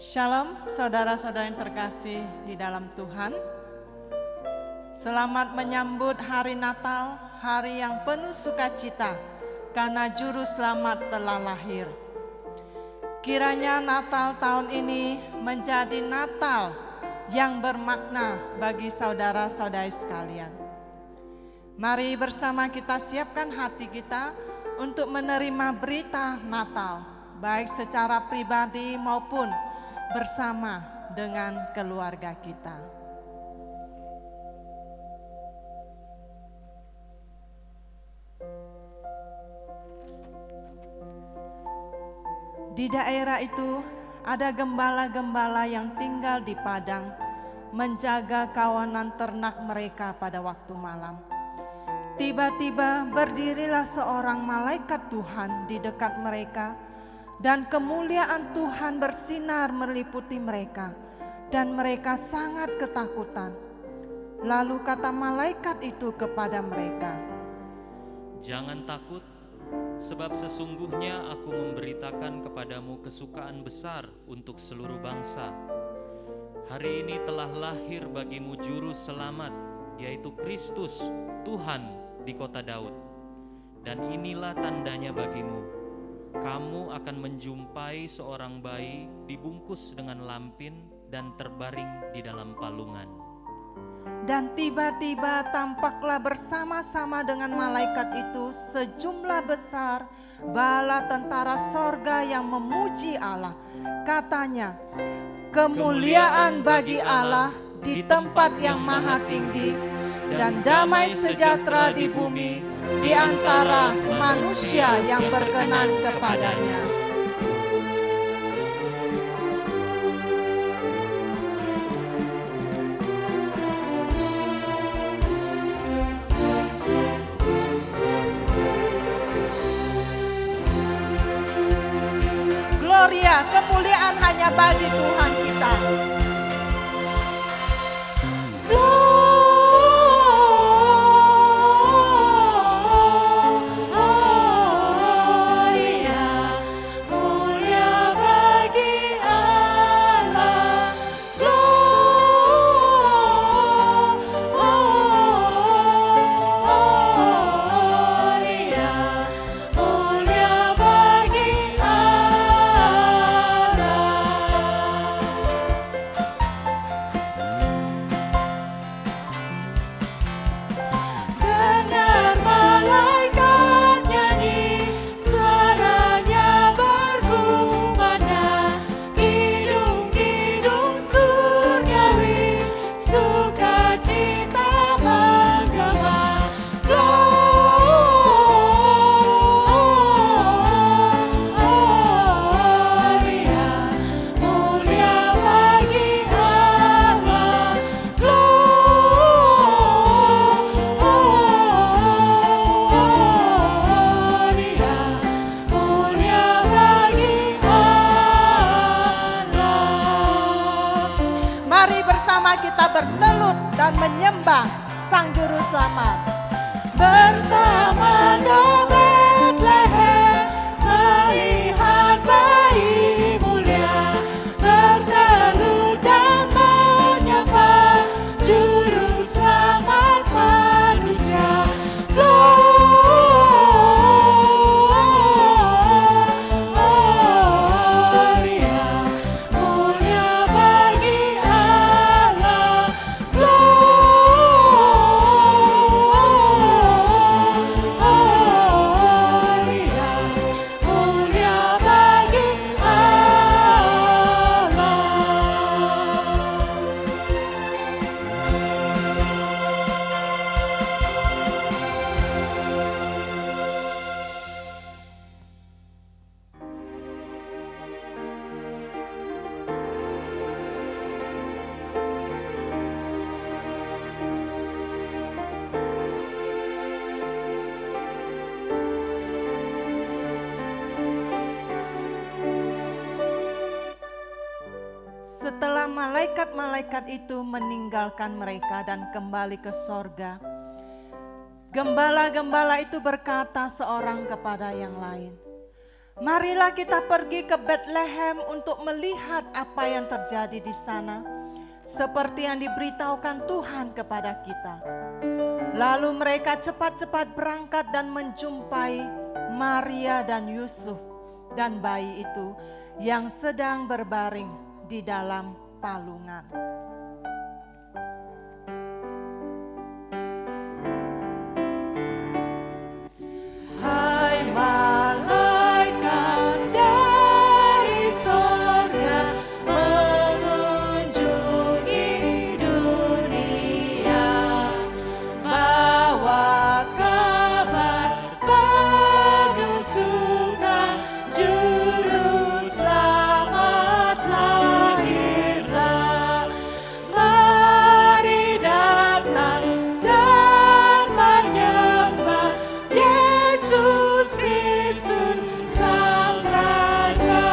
Shalom saudara-saudara yang terkasih di dalam Tuhan. Selamat menyambut hari Natal, hari yang penuh sukacita karena Juru Selamat telah lahir. Kiranya Natal tahun ini menjadi Natal yang bermakna bagi saudara-saudari sekalian. Mari bersama kita siapkan hati kita untuk menerima berita Natal, baik secara pribadi maupun bersama dengan keluarga kita. Di daerah itu ada gembala-gembala yang tinggal di padang, menjaga kawanan ternak mereka pada waktu malam. Tiba-tiba berdirilah seorang malaikat Tuhan di dekat mereka, dan kemuliaan Tuhan bersinar meliputi mereka, dan mereka sangat ketakutan. Lalu kata malaikat itu kepada mereka, "Jangan takut, sebab sesungguhnya aku memberitakan kepadamu kesukaan besar untuk seluruh bangsa. Hari ini telah lahir bagimu Juru Selamat, yaitu Kristus, Tuhan di kota Daud. Dan inilah tandanya bagimu. Kamu akan menjumpai seorang bayi dibungkus dengan lampin dan terbaring di dalam palungan." Dan tiba-tiba tampaklah bersama-sama dengan malaikat itu sejumlah besar bala tentara sorga yang memuji Allah. Katanya, "Kemuliaan bagi Allah di tempat yang maha tinggi, dan damai sejahtera di bumi di antara manusia yang berkenan kepadanya." Gloria, kemuliaan hanya bagi Tuhan kita. Kita bertelut dan menyembah Sang Juru Selamat. Bersama Bethlehem melihat bayi mulia, bertelut dan menyembah Juru Selamat manusia. Setelah malaikat-malaikat itu meninggalkan mereka dan kembali ke sorga, gembala-gembala itu berkata seorang kepada yang lain, Marilah kita pergi ke Bethlehem untuk melihat apa yang terjadi di sana, seperti yang diberitahukan Tuhan kepada kita. Lalu mereka cepat-cepat berangkat dan menjumpai Maria dan Yusuf dan bayi itu yang sedang berbaring di dalam palungan. Hai malaikat dari sorga mengunjungi dunia, bawa kabar penuh suka, juru selamat lahirlah. Mari datang dan menyembah Yesus Kristus Sang Raja.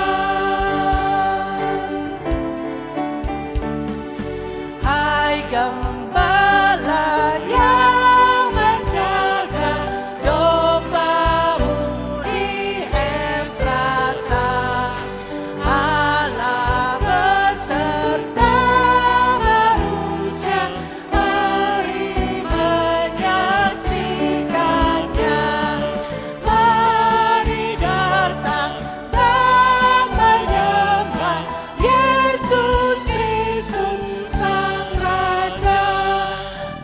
Hai gembala yang menjaga domba-Mu di Efrata, Allah beserta manusia, mari menyaksikannya. Mari datang dan menyembah Yesus Kristus Sang Raja.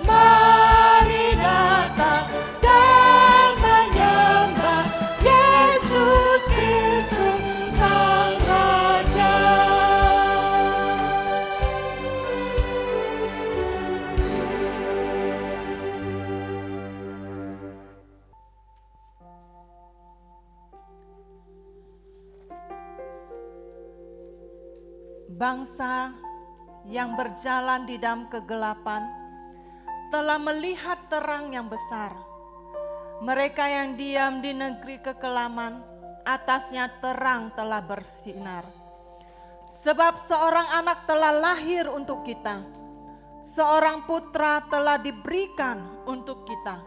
Mari datang dan menyembah Yesus Kristus Sang Raja. Bangsa yang berjalan di dalam kegelapan telah melihat terang yang besar. Mereka yang diam di negeri kekelaman, atasnya terang telah bersinar. Sebab seorang anak telah lahir untuk kita, seorang putra telah diberikan untuk kita.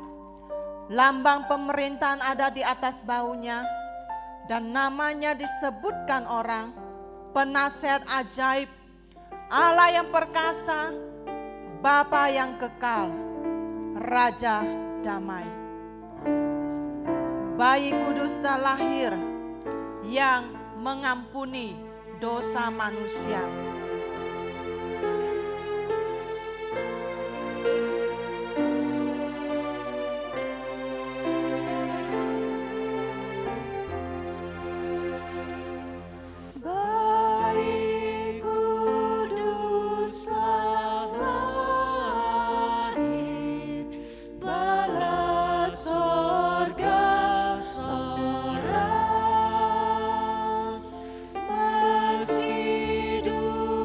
Lambang pemerintahan ada di atas bahunya, dan namanya disebutkan orang, Penasihat Ajaib, Allah yang perkasa, Bapa yang kekal, Raja damai. Bayi kudus telah lahir yang mengampuni dosa manusia. Bayi kudus telah lahir, bala sorga sorak, meski dunia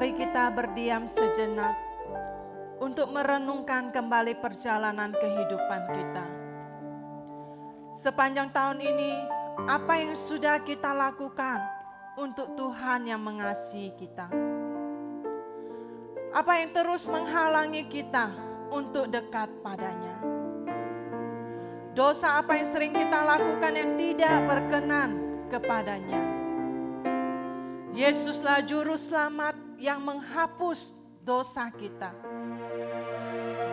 Mari kita berdiam sejenak untuk merenungkan kembali perjalanan kehidupan kita. Sepanjang tahun ini, apa yang sudah kita lakukan untuk Tuhan yang mengasihi kita? Apa yang terus menghalangi kita untuk dekat padanya? Dosa apa yang sering kita lakukan yang tidak berkenan kepadanya? Yesuslah juru selamat yang menghapus dosa kita.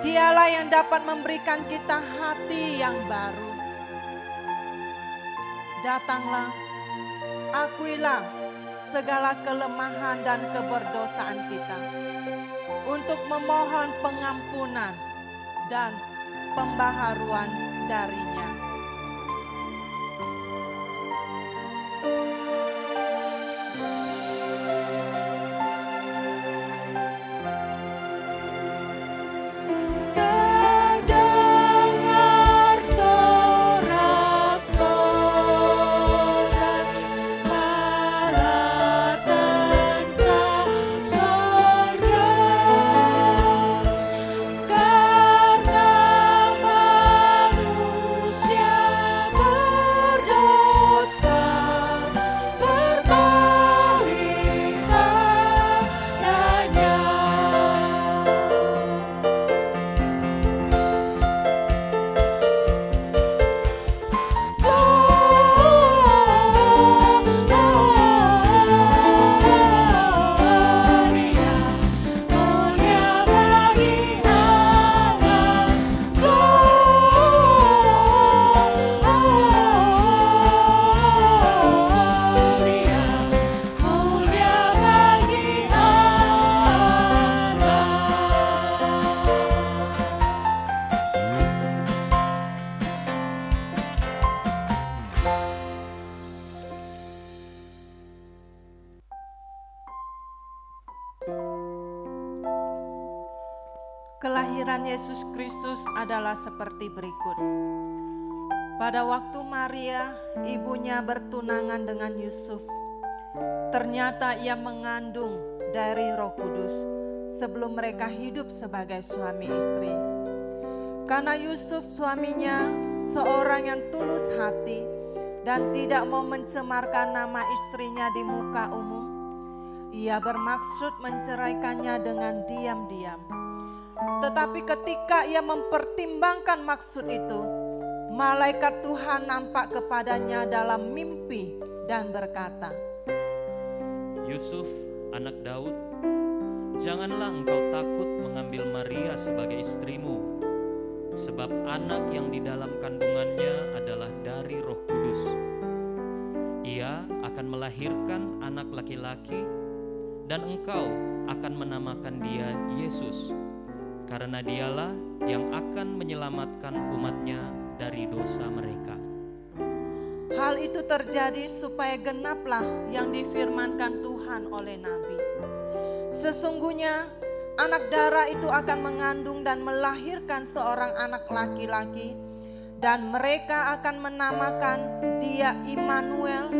Dialah yang dapat memberikan kita hati yang baru. Datanglah, akuilah segala kelemahan dan keberdosaan kita untuk memohon pengampunan dan pembaharuan darinya. Kelahiran Yesus Kristus adalah seperti berikut. Pada waktu Maria, ibunya bertunangan dengan Yusuf, ternyata ia mengandung dari Roh Kudus sebelum mereka hidup sebagai suami istri. Karena Yusuf suaminya seorang yang tulus hati dan tidak mau mencemarkan nama istrinya di muka umum, ia bermaksud menceraikannya dengan diam-diam. Tetapi ketika ia mempertimbangkan maksud itu, malaikat Tuhan nampak kepadanya dalam mimpi dan berkata, Yusuf, anak Daud, janganlah engkau takut mengambil Maria sebagai istrimu, sebab anak yang di dalam kandungannya adalah dari Roh Kudus. Ia akan melahirkan anak laki-laki, dan engkau akan menamakan dia Yesus, karena dialah yang akan menyelamatkan umatnya dari dosa mereka. Hal itu terjadi supaya genaplah yang difirmankan Tuhan oleh Nabi. Sesungguhnya anak darah itu akan mengandung dan melahirkan seorang anak laki-laki, dan mereka akan menamakan dia Immanuel,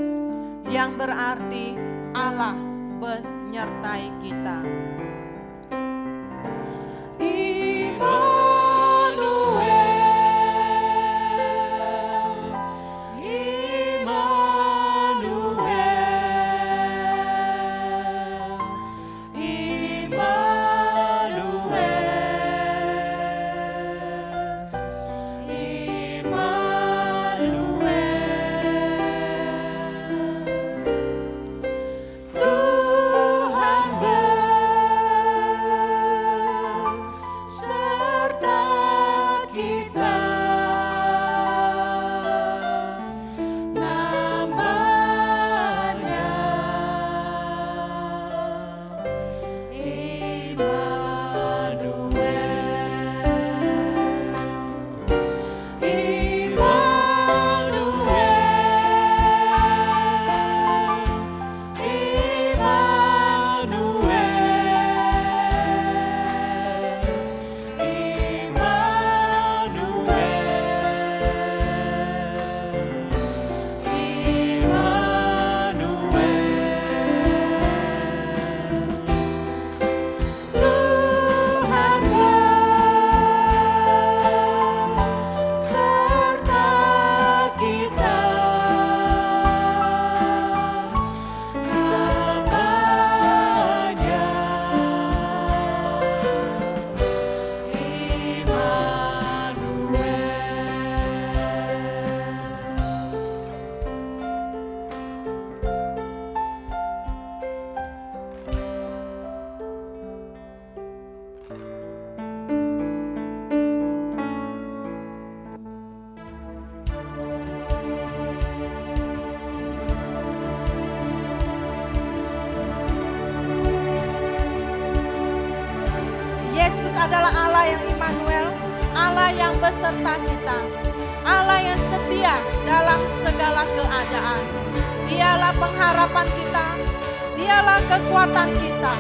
yang berarti Allah menyertai kita. adalah Allah yang Immanuel, Allah yang beserta kita, Allah yang setia dalam segala keadaan. Dialah pengharapan kita, Dialah kekuatan kita.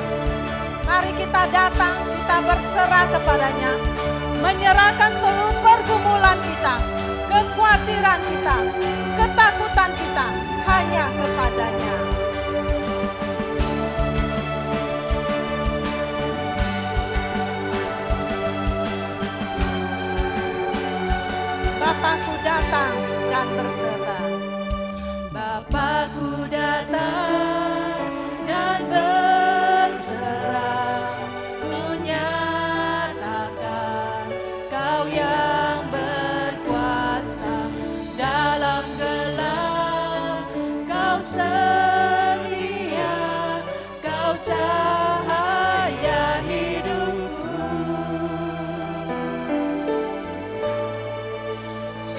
Mari kita datang, kita berserah kepadanya, menyerahkan seluruh pergumulan kita, kekhawatiran kita, ketakutan kita hanya kepadanya. Bapakku datang dan berserah. Bapakku datang dan berserah, ku nyatakan Kau yang berkuasa dalam gelap. Kau setia, Kau cahaya hidupku.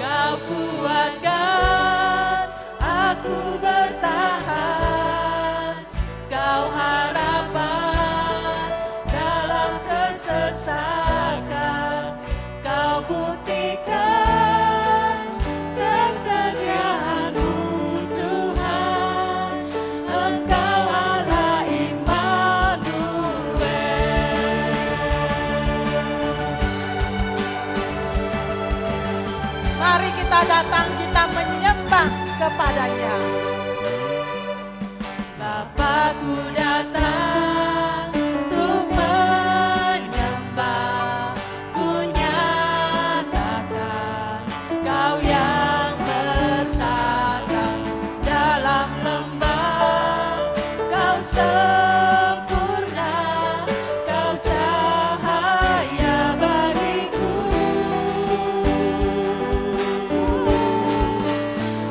Kau kuatkan aku bertahan, Kau harapan dalam kesesakan. Kau buktikan kesetiaan-Mu Tuhan, Engkau Allah Immanuel. Mari kita datang, kita menyembah kepadanya. Bapakku datang untuk menyembah, ku nyatakan Kau yang bertahan dalam lembah. Kau sempurna, Kau cahaya bagiku.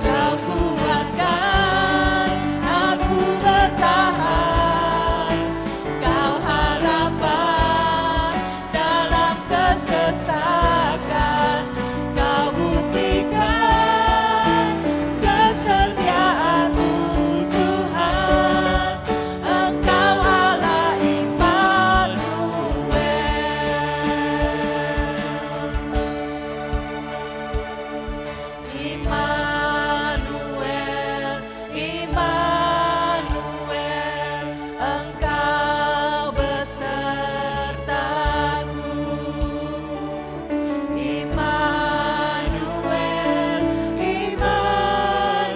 Kau kuatkan aku bertahan, Kau harapan dalam kesesakan. Kau buktikan kesetiaan-Mu Tuhan, Engkau Allah Immanuel. Immanuel, Immanuel, Engkau besertaku. Immanuel, Immanuel,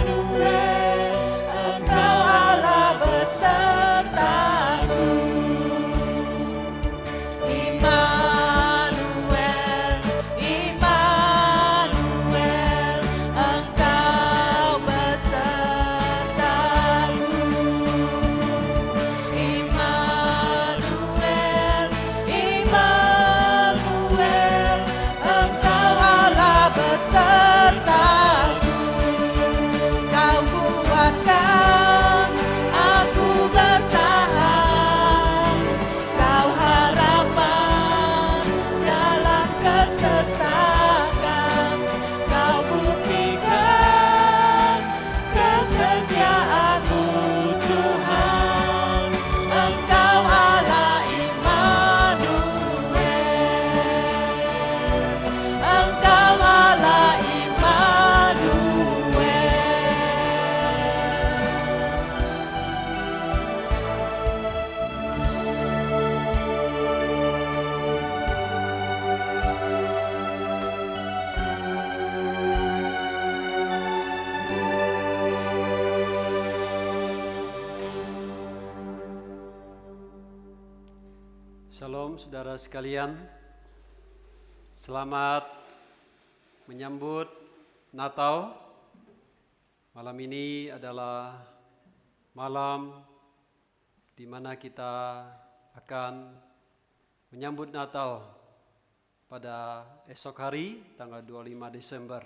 Engkau Allah besertaku. Immanuel, Immanuel, Engkau besertaku. Immanuel, Immanuel, Engkau Allah besertaku. Kau kuatkan aku bertahan, Kau harapan dalam kesesakan. Kau buktikan kesetiaan-Mu Tuhan, Engkau Allah Immanuel. Engkau Allah Immanuel. Shalom saudara sekalian, selamat menyambut Natal. Malam ini adalah malam di mana kita akan menyambut Natal pada esok hari tanggal 25 Desember.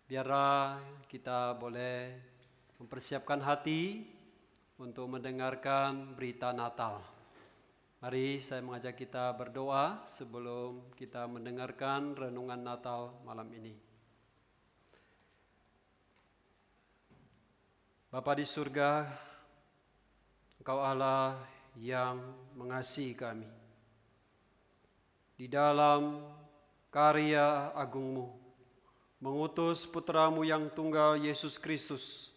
Biarlah kita boleh mempersiapkan hati untuk mendengarkan berita Natal. Mari saya mengajak kita berdoa sebelum kita mendengarkan renungan Natal malam ini. Bapa di surga, Engkau Allah yang mengasihi kami. di dalam karya agung-Mu, mengutus putra-Mu yang tunggal Yesus Kristus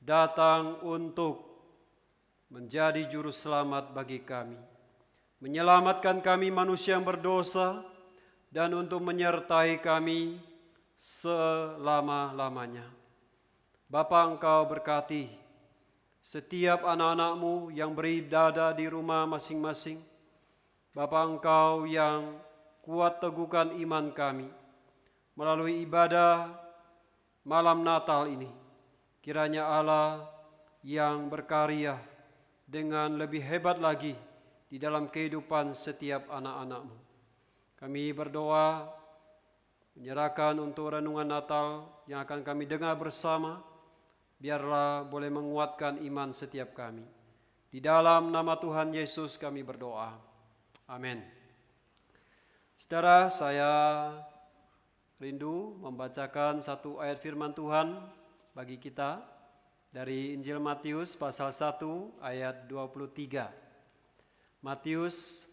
datang untuk menjadi juru selamat bagi kami, menyelamatkan kami manusia yang berdosa, dan untuk menyertai kami selama-lamanya. Bapa, Engkau berkati setiap anak-anak-Mu yang beribadah di rumah masing-masing. Bapa, Engkau yang kuat teguhkan iman kami melalui ibadah malam Natal ini. Kiranya Allah yang berkarya dengan lebih hebat lagi di dalam kehidupan setiap anak-anak-Mu. Kami berdoa menyerahkan untuk renungan Natal yang akan kami dengar bersama, biarlah boleh menguatkan iman setiap kami. Di dalam nama Tuhan Yesus kami berdoa. Amin. Saudara, saya rindu membacakan satu ayat firman Tuhan bagi kita dari Injil Matius pasal 1 ayat 23. Matius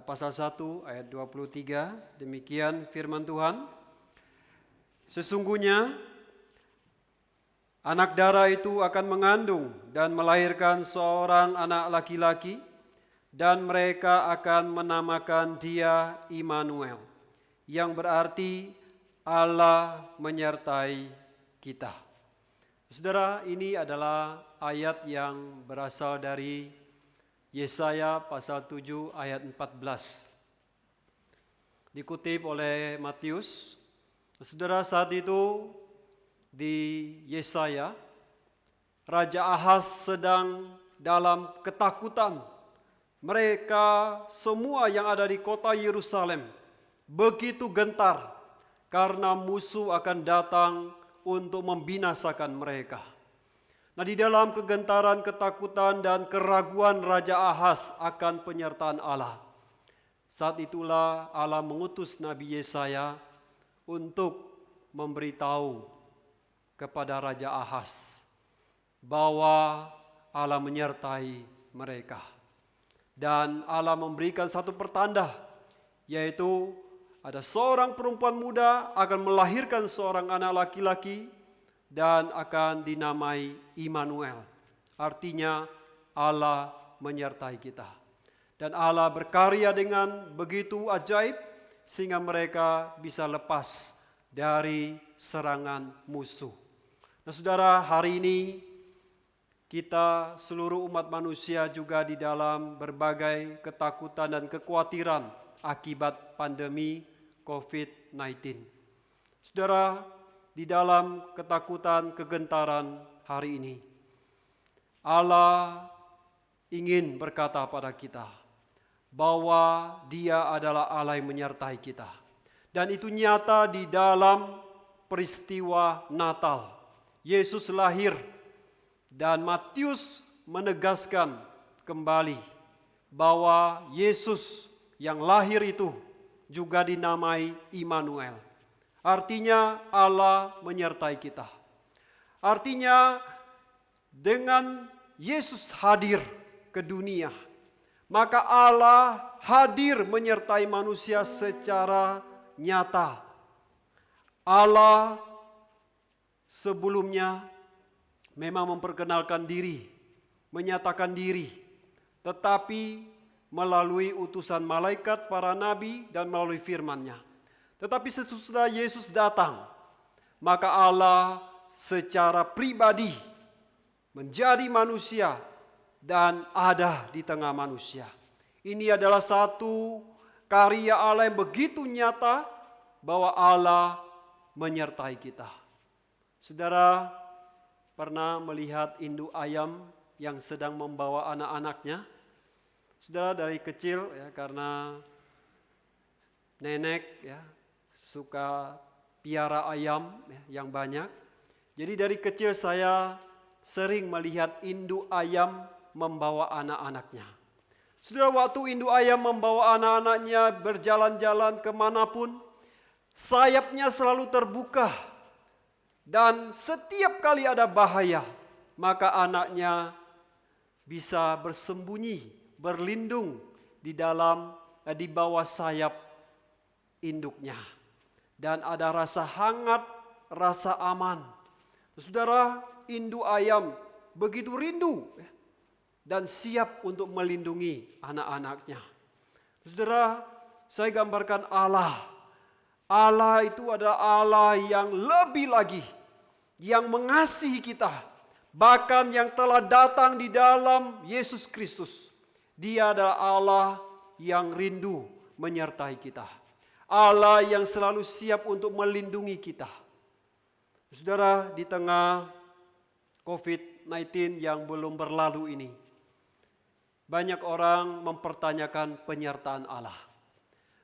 pasal 1 ayat 23, demikian firman Tuhan. Sesungguhnya anak darah itu akan mengandung dan melahirkan seorang anak laki-laki, dan mereka akan menamakan dia Immanuel, yang berarti Allah menyertai kita. Saudara, ini adalah ayat yang berasal dari Yesaya pasal 7 ayat 14. Dikutip oleh Matius. Saudara, saat itu di Yesaya, Raja Ahaz sedang dalam ketakutan. Mereka semua yang ada di kota Yerusalem begitu gentar karena musuh akan datang untuk membinasakan mereka. Nah, di dalam kegentaran, ketakutan, dan keraguan Raja Ahaz akan penyertaan Allah, saat itulah Allah mengutus Nabi Yesaya untuk memberitahu kepada Raja Ahaz bahwa Allah menyertai mereka. Dan Allah memberikan satu pertanda, yaitu ada seorang perempuan muda akan melahirkan seorang anak laki-laki dan akan dinamai Immanuel. Artinya Allah menyertai kita. Dan Allah berkarya dengan begitu ajaib sehingga mereka bisa lepas dari serangan musuh. Nah, saudara, hari ini kita seluruh umat manusia juga di dalam berbagai ketakutan dan kekhawatiran akibat pandemi COVID-19. Saudara, di dalam ketakutan, kegentaran hari ini, Allah ingin berkata pada kita bahwa Dia adalah Allah yang menyertai kita. Dan itu nyata di dalam peristiwa Natal. Yesus lahir dan Matius menegaskan kembali bahwa Yesus yang lahir itu juga dinamai Immanuel. Artinya Allah menyertai kita. Artinya dengan Yesus hadir ke dunia, maka Allah hadir menyertai manusia secara nyata. Allah sebelumnya memang memperkenalkan diri, menyatakan diri, tetapi melalui utusan malaikat, para nabi, dan melalui firman-Nya. Tetapi sesudah Yesus datang, maka Allah secara pribadi menjadi manusia dan ada di tengah manusia. Ini adalah satu karya Allah yang begitu nyata bahwa Allah menyertai kita. Saudara pernah melihat induk ayam yang sedang membawa anak-anaknya? Saudara, dari kecil ya, karena nenek ya suka piara ayam ya, yang banyak. Jadi dari kecil saya sering melihat induk ayam membawa anak-anaknya. Saudara, waktu induk ayam membawa anak-anaknya berjalan-jalan kemanapun, sayapnya selalu terbuka. Dan setiap kali ada bahaya, maka anaknya bisa bersembunyi, berlindung di dalam di bawah sayap induknya. Dan ada rasa hangat, rasa aman. Saudara, induk ayam begitu rindu dan siap untuk melindungi anak-anaknya. Saudara, saya gambarkan Allah. Allah itu adalah Allah yang lebih lagi, yang mengasihi kita. Bahkan yang telah datang di dalam Yesus Kristus. Dia adalah Allah yang rindu menyertai kita. Allah yang selalu siap untuk melindungi kita. Saudara, di tengah COVID-19 yang belum berlalu ini, banyak orang mempertanyakan penyertaan Allah.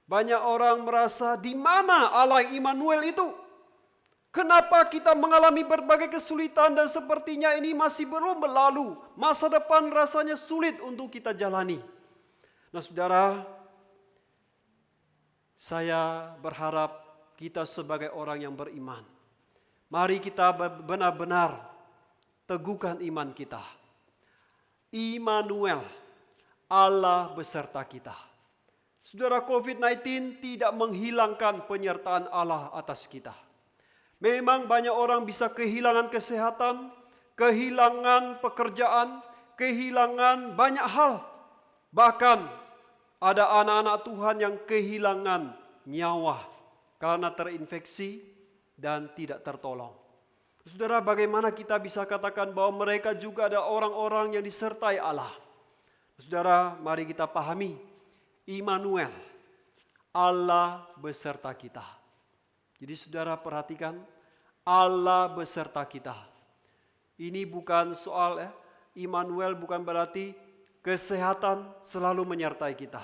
Banyak orang merasa, di mana Allah Immanuel itu? Kenapa kita mengalami berbagai kesulitan dan sepertinya ini masih belum berlalu? Masa depan rasanya sulit untuk kita jalani. Nah saudara, saya berharap kita sebagai orang yang beriman, mari kita benar-benar teguhkan iman kita. Immanuel, Allah beserta kita. Saudara, COVID-19 tidak menghilangkan penyertaan Allah atas kita. Memang banyak orang bisa kehilangan kesehatan, kehilangan pekerjaan, kehilangan banyak hal. Bahkan ada anak-anak Tuhan yang kehilangan nyawa karena terinfeksi dan tidak tertolong. Saudara, bagaimana kita bisa katakan bahwa mereka juga ada orang-orang yang disertai Allah? Saudara, mari kita pahami, Immanuel, Allah beserta kita. Jadi saudara perhatikan, Allah beserta kita. Ini bukan soal Immanuel bukan berarti kesehatan selalu menyertai kita,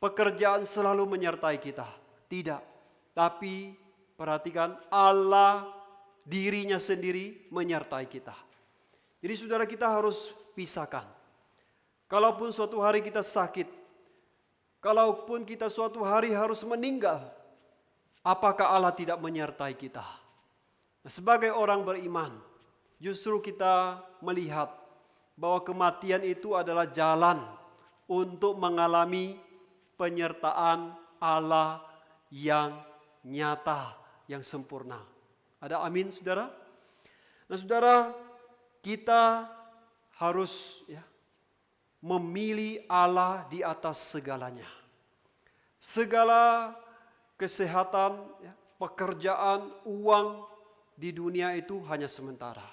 pekerjaan selalu menyertai kita. Tidak. Tapi perhatikan, Allah dirinya sendiri menyertai kita. Jadi saudara, kita harus pisahkan. Kalaupun suatu hari kita sakit, kalaupun kita suatu hari harus meninggal, apakah Allah tidak menyertai kita? Nah, sebagai orang beriman, justru kita melihat bahwa kematian itu adalah jalan untuk mengalami penyertaan Allah yang nyata, yang sempurna. Ada amin, saudara? Nah, saudara, kita harus memilih Allah di atas segalanya. Segala kesehatan, pekerjaan, uang di dunia itu hanya sementara.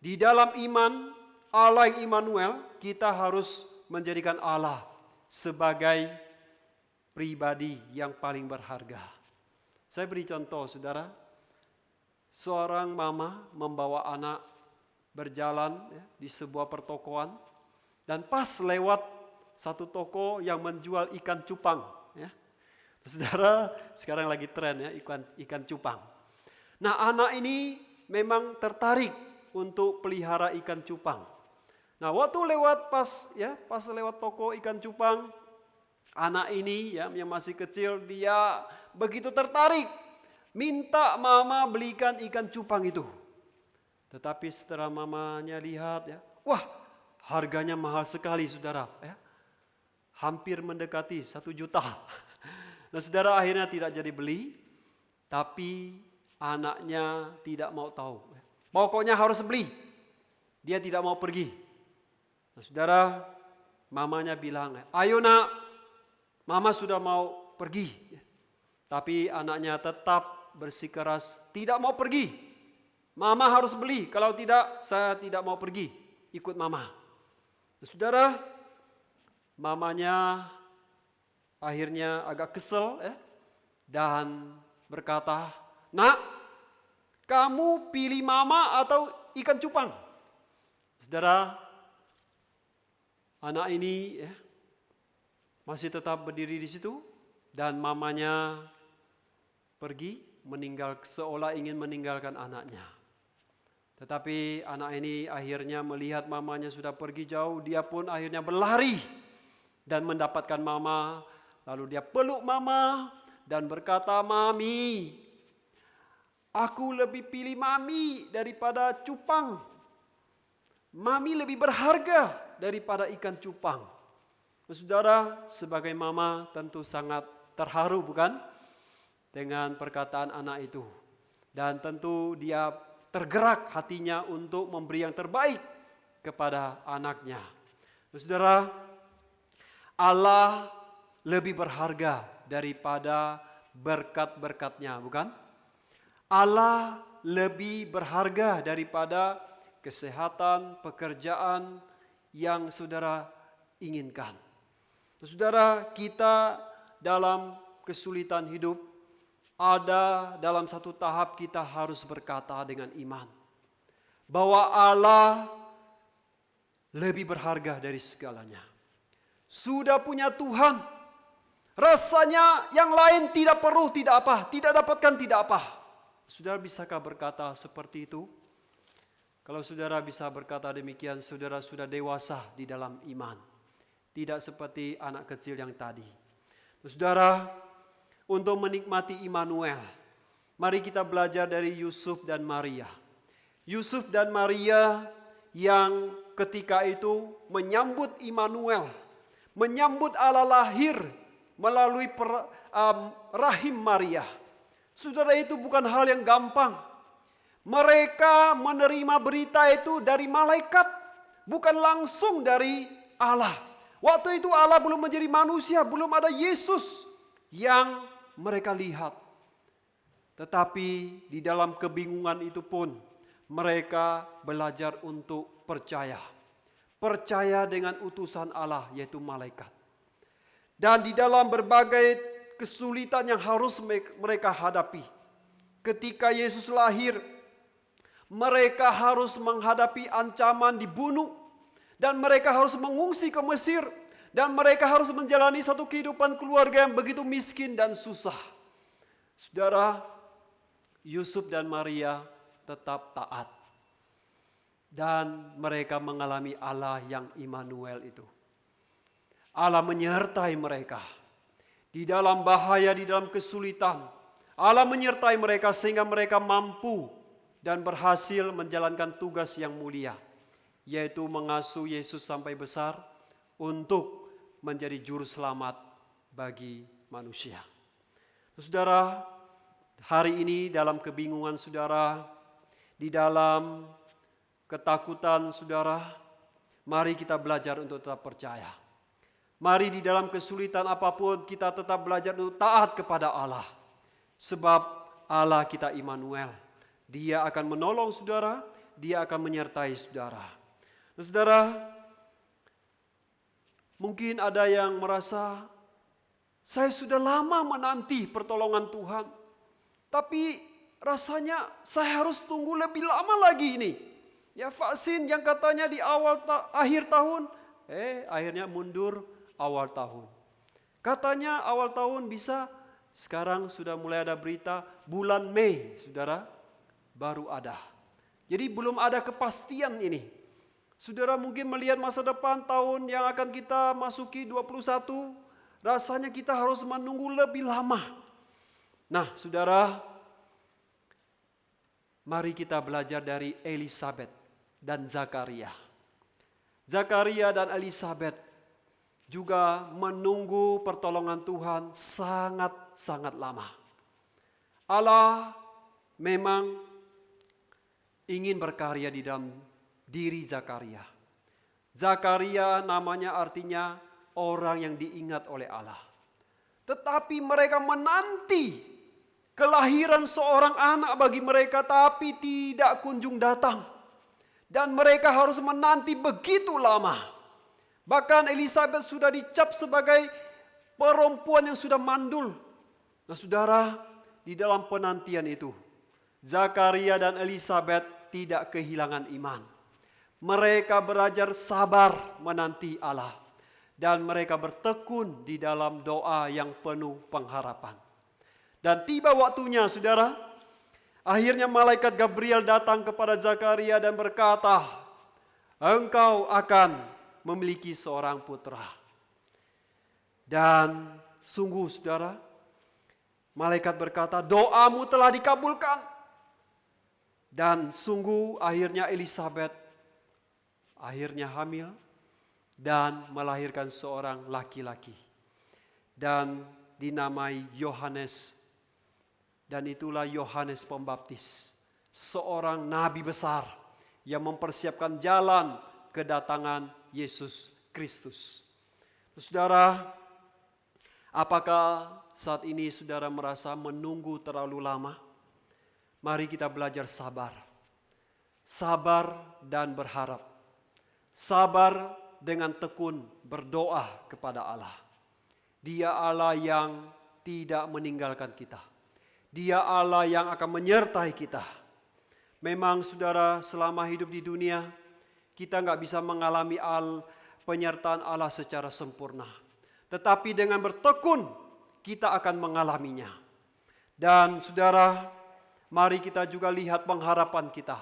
Di dalam iman Allah yang Immanuel, kita harus menjadikan Allah sebagai pribadi yang paling berharga. Saya beri contoh, saudara. Seorang mama membawa anak berjalan di sebuah pertokoan, dan pas lewat satu toko yang menjual ikan cupang. Saudara, sekarang lagi tren ikan cupang. Nah, anak ini memang tertarik untuk pelihara ikan cupang. Nah, waktu lewat pas lewat toko ikan cupang, anak ini yang masih kecil, dia begitu tertarik, minta mama belikan ikan cupang itu. Tetapi setelah mamanya lihat, wah, harganya mahal sekali, saudara. Hampir mendekati 1 juta. Nah, saudara, akhirnya tidak jadi beli. Tapi anaknya tidak mau tahu. Pokoknya harus beli. Dia tidak mau pergi. Nah, saudara, mamanya bilang, ayo nak, mama sudah mau pergi. Tapi anaknya tetap bersikeras tidak mau pergi. Mama harus beli, kalau tidak saya tidak mau pergi, ikut mama. Nah, saudara, mamanya akhirnya agak kesel dan berkata, nak, kamu pilih mama atau ikan cupang? Saudara, anak ini masih tetap berdiri di situ dan mamanya pergi seolah ingin meninggalkan anaknya. Tetapi anak ini akhirnya melihat mamanya sudah pergi jauh, dia pun akhirnya berlari dan mendapatkan mama. Lalu dia peluk mama dan berkata, mami, aku lebih pilih mami daripada cupang. Mami lebih berharga daripada ikan cupang. Saudara, sebagai mama tentu sangat terharu bukan? Dengan perkataan anak itu. Dan tentu dia tergerak hatinya untuk memberi yang terbaik kepada anaknya. Saudara, Allah lebih berharga daripada berkat-berkatnya, bukan? Allah lebih berharga daripada kesehatan, pekerjaan yang saudara inginkan. Saudara, kita dalam kesulitan hidup, ada dalam satu tahap kita harus berkata dengan iman bahwa Allah lebih berharga dari segalanya. Sudah punya Tuhan, rasanya yang lain tidak perlu, tidak apa, tidak dapatkan, tidak apa. Saudara bisakah berkata seperti itu? Kalau saudara bisa berkata demikian, saudara sudah dewasa di dalam iman. Tidak seperti anak kecil yang tadi. Saudara, untuk menikmati Immanuel, mari kita belajar dari Yusuf dan Maria. Yusuf dan Maria yang ketika itu menyambut Immanuel, menyambut Allah lahir melalui rahim Maria. Saudara, itu bukan hal yang gampang. Mereka menerima berita itu dari malaikat, bukan langsung dari Allah. Waktu itu Allah belum menjadi manusia, belum ada Yesus yang mereka lihat. Tetapi di dalam kebingungan itu pun mereka belajar untuk percaya. Percaya dengan utusan Allah, yaitu malaikat. Dan di dalam berbagai kesulitan yang harus mereka hadapi, ketika Yesus lahir, mereka harus menghadapi ancaman dibunuh. Dan mereka harus mengungsi ke Mesir. Dan mereka harus menjalani satu kehidupan keluarga yang begitu miskin dan susah. Saudara, Yusuf dan Maria tetap taat. Dan mereka mengalami Allah yang Immanuel itu. Allah menyertai mereka. Di dalam bahaya, di dalam kesulitan. Allah menyertai mereka sehingga mereka mampu dan berhasil menjalankan tugas yang mulia. Yaitu mengasuh Yesus sampai besar untuk menjadi juru selamat bagi manusia. Saudara, hari ini dalam kebingungan saudara, di dalam ketakutan saudara, mari kita belajar untuk tetap percaya. Mari di dalam kesulitan apapun kita tetap belajar untuk taat kepada Allah. Sebab Allah kita Immanuel. Dia akan menolong saudara, Dia akan menyertai saudara. Saudara, mungkin ada yang merasa, saya sudah lama menanti pertolongan Tuhan. Tapi rasanya saya harus tunggu lebih lama lagi ini. Ya, vaksin yang katanya di akhir tahun, akhirnya mundur awal tahun. Katanya awal tahun bisa, sekarang sudah mulai ada berita bulan Mei, saudara, baru ada. Jadi belum ada kepastian ini. Saudara mungkin melihat masa depan tahun yang akan kita masuki 21, rasanya kita harus menunggu lebih lama. Nah, saudara, mari kita belajar dari Elisabet dan Zakaria. Zakaria dan Elisabet juga menunggu pertolongan Tuhan sangat-sangat lama. Allah memang ingin berkarya di dalam diri Zakaria. Zakaria namanya artinya orang yang diingat oleh Allah. Tetapi mereka menanti kelahiran seorang anak bagi mereka, tapi tidak kunjung datang. Dan mereka harus menanti begitu lama. Bahkan Elisabet sudah dicap sebagai perempuan yang sudah mandul. Nah saudara, di dalam penantian itu, Zakaria dan Elisabet tidak kehilangan iman. Mereka belajar sabar menanti Allah. Dan mereka bertekun di dalam doa yang penuh pengharapan. Dan tiba waktunya saudara, akhirnya malaikat Gabriel datang kepada Zakaria dan berkata, engkau akan memiliki seorang putra. Dan sungguh saudara, malaikat berkata, doamu telah dikabulkan. Dan sungguh akhirnya Elisabet akhirnya hamil. dan melahirkan seorang laki-laki dan dinamai Yohanes. Dan itulah Yohanes Pembaptis, seorang nabi besar yang mempersiapkan jalan kedatangan Yesus Kristus. Saudara, apakah saat ini saudara merasa menunggu terlalu lama? Mari kita belajar sabar. Sabar dan berharap. Sabar dengan tekun berdoa kepada Allah. Dia Allah yang tidak meninggalkan kita. Dia Allah yang akan menyertai kita. Memang saudara, selama hidup di dunia, kita nggak bisa mengalami penyertaan Allah secara sempurna. Tetapi dengan bertekun, kita akan mengalaminya. Dan saudara, mari kita juga lihat pengharapan kita.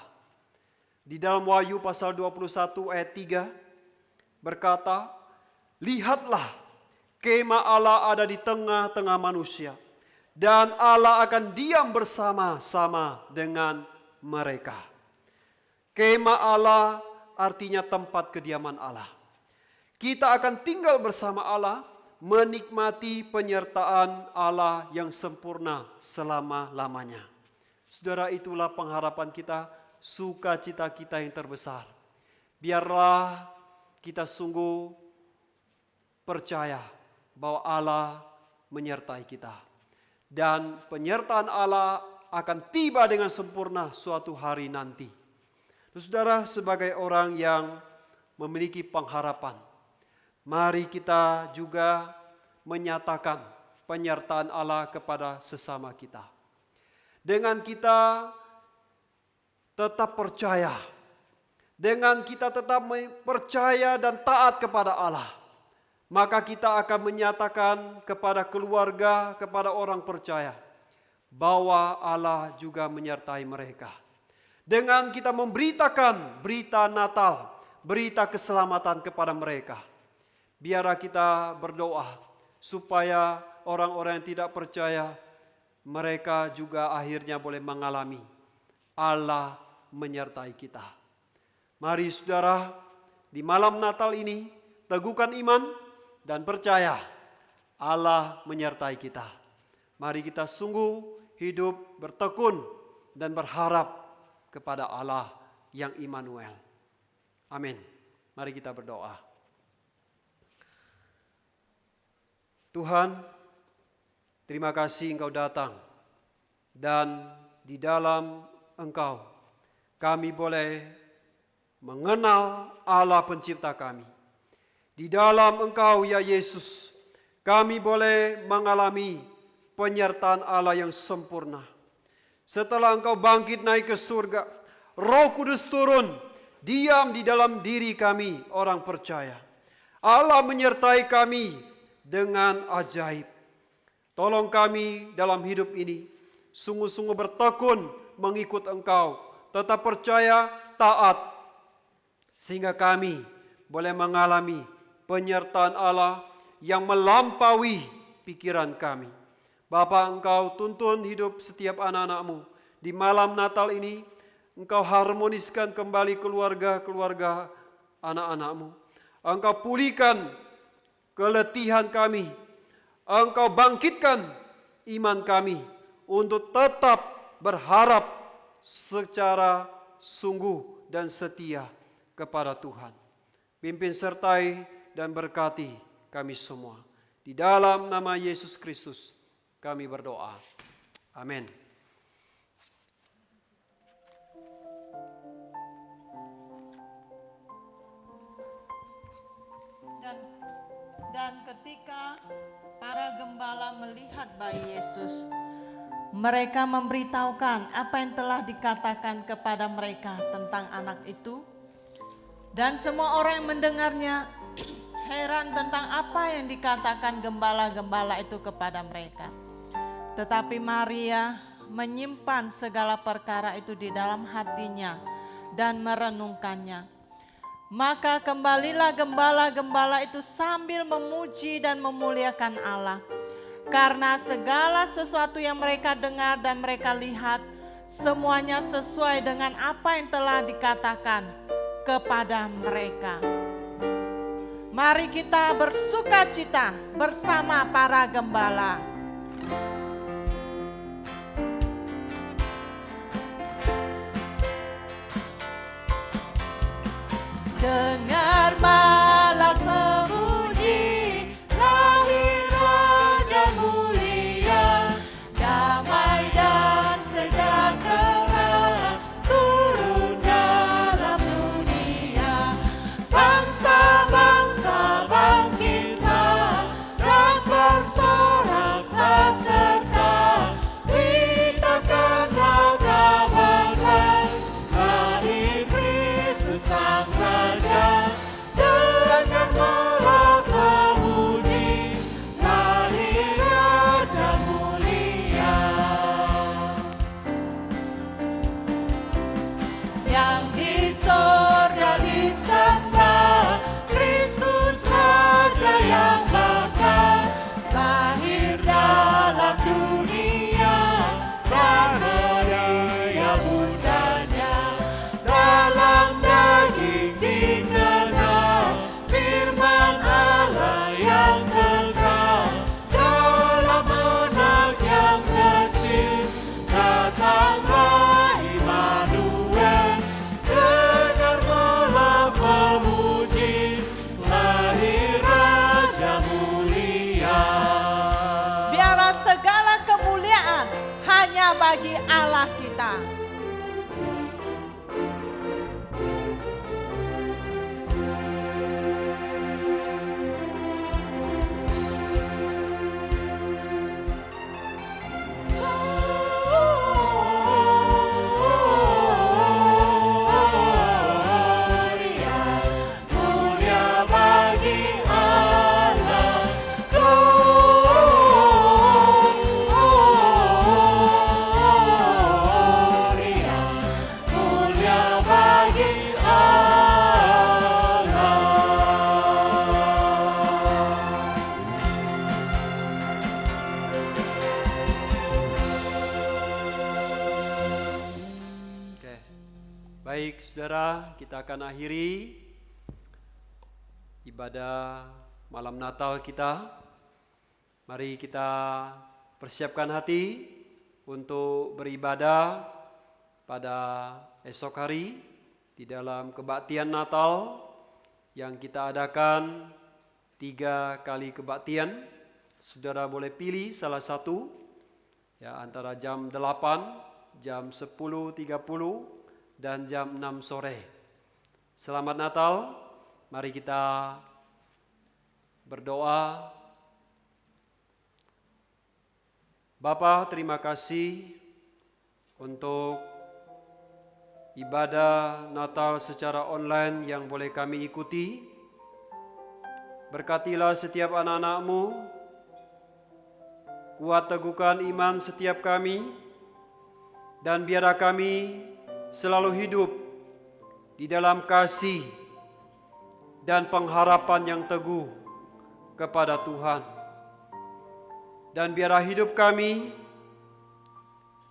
Di dalam Wahyu pasal 21 ayat 3 berkata, lihatlah, kemah Allah ada di tengah-tengah manusia, dan Allah akan diam bersama-sama dengan mereka. Kemah Allah artinya tempat kediaman Allah. Kita akan tinggal bersama Allah, menikmati penyertaan Allah yang sempurna selama-lamanya. Saudara, itulah pengharapan kita, sukacita kita yang terbesar. Biarlah kita sungguh percaya bahwa Allah menyertai kita. Dan penyertaan Allah akan tiba dengan sempurna suatu hari nanti. Saudara, sebagai orang yang memiliki pengharapan, mari kita juga menyatakan penyertaan Allah kepada sesama kita. Dengan kita tetap percaya, dengan kita tetap percaya dan taat kepada Allah, maka kita akan menyatakan kepada keluarga, kepada orang percaya, bahwa Allah juga menyertai mereka. Dengan kita memberitakan berita Natal, berita keselamatan kepada mereka, biarlah kita berdoa supaya orang-orang yang tidak percaya, mereka juga akhirnya boleh mengalami Allah menyertai kita. Mari saudara, di malam Natal ini teguhkan iman dan percaya Allah menyertai kita. Mari kita sungguh hidup bertekun dan berharap kepada Allah yang Immanuel. Amin. Mari kita berdoa. Tuhan, terima kasih Engkau datang, dan di dalam Engkau kami boleh mengenal Allah pencipta kami. Di dalam Engkau ya Yesus, kami boleh mengalami penyertaan Allah yang sempurna. Setelah Engkau bangkit naik ke surga, Roh Kudus turun, diam di dalam diri kami orang percaya. Allah menyertai kami dengan ajaib. Tolong kami dalam hidup ini sungguh-sungguh bertekun mengikut Engkau, tetap percaya, taat, sehingga kami boleh mengalami penyertaan Allah yang melampaui pikiran kami. Bapa, Engkau tuntun hidup setiap anak-anak-Mu. Di malam Natal ini, Engkau harmoniskan kembali keluarga-keluarga anak-anak-Mu. Engkau pulihkan keletihan kami. Engkau bangkitkan iman kami untuk tetap berharap secara sungguh dan setia kepada Tuhan. Pimpin sertai dan berkati kami semua. Di dalam nama Yesus Kristus kami berdoa. Amin. Dan ketika para gembala melihat bayi Yesus, mereka memberitahukan apa yang telah dikatakan kepada mereka tentang anak itu. Dan semua orang yang mendengarnya heran tentang apa yang dikatakan gembala-gembala itu kepada mereka. Tetapi Maria menyimpan segala perkara itu di dalam hatinya dan merenungkannya. Maka kembalilah gembala-gembala itu sambil memuji dan memuliakan Allah. Karena segala sesuatu yang mereka dengar dan mereka lihat, semuanya sesuai dengan apa yang telah dikatakan kepada mereka. Mari kita bersukacita bersama para gembala. Dengar malak memuji, lahir Raja mulia, damai dan sejahtera turun dalam dunia. Bangsa-bangsa bangkitlah dan bersoraklah serta beritakanlah kabar lahir Kristus Sang Raja. Dengar malak memuji, lahir Raja mulia. Yang di sorga disembah, Kristus Raja yang bakal lahir dalam dunia, dan meriah mudanya dalam daging dikenal, firman Allah yang kekal dalam anak yang kecil. Datanglah Immanuel, dengar malak memuji, lahir Raja mulia. Biarlah segala kemuliaan hanya bagi Allah kita. Mulia bagi Allah, gloria. Mulia bagi Allah. Oke. Baik, saudara, kita akan akhiri ibadah malam Natal kita. Mari kita persiapkan hati untuk beribadah pada esok hari di dalam kebaktian Natal yang kita adakan 3 kali kebaktian. Saudara boleh pilih salah satu ya, antara jam 8, jam 10.30 dan jam 6 sore. Selamat Natal. Mari kita berdoa. Bapa, terima kasih untuk ibadah Natal secara online yang boleh kami ikuti. Berkatilah setiap anak-anak-Mu, kuat teguhkan iman setiap kami, dan biarlah kami selalu hidup di dalam kasih dan pengharapan yang teguh kepada Tuhan. Dan biarlah hidup kami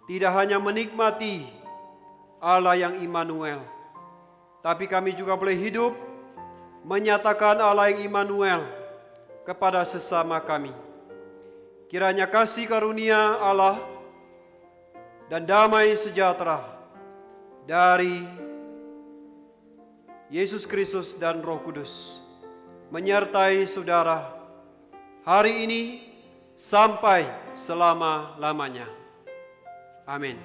tidak hanya menikmati Allah yang Immanuel, tapi kami juga boleh hidup menyatakan Allah yang Immanuel kepada sesama kami. Kiranya kasih karunia Allah dan damai sejahtera dari Yesus Kristus dan Roh Kudus menyertai saudara hari ini sampai selama-lamanya. Amin.